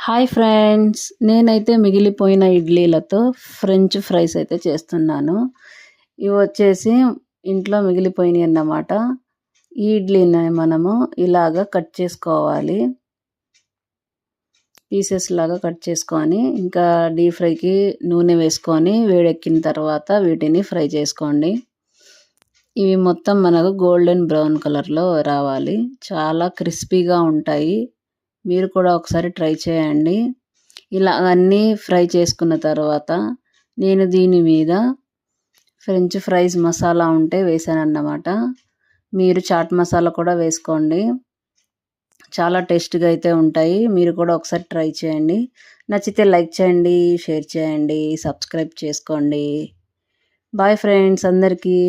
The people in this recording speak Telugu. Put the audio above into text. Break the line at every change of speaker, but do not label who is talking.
Hi friends! నేనైతే మిగిలిపోయిన ఇడ్లీలతో ఫ్రెంచ్ ఫ్రైస్ అయితే చేస్తున్నాను. ఇవి వచ్చేసి ఇంట్లో మిగిలిపోయినాయన్నమాట. ఈ ఇడ్లీని మనము ఇలాగ కట్ చేసుకోవాలి. పీసెస్ లాగా కట్ చేసుకొని ఇంకా డీప్ ఫ్రైకి నూనె వేసుకొని వేడెక్కిన తర్వాత వీటిని ఫ్రై చేసుకోండి. ఇవి మొత్తం మనకు గోల్డెన్ బ్రౌన్ కలర్లో రావాలి. చాలా క్రిస్పీగా ఉంటాయి. మీరు కూడా ఒకసారి ట్రై చేయండి. ఇలా అన్నీ ఫ్రై చేసుకున్న తర్వాత నేను దీని మీద ఫ్రెంచ్ ఫ్రైస్ మసాలా ఉంటే వేసానన్నమాట. మీరు చాట్ మసాలా కూడా వేసుకోండి. చాలా టేస్ట్గా అయితే ఉంటాయి. మీరు కూడా ఒకసారి ట్రై చేయండి. నచ్చితే లైక్ చేయండి, షేర్ చేయండి, సబ్స్క్రైబ్ చేసుకోండి. బాయ్ ఫ్రెండ్స్ అందరికీ.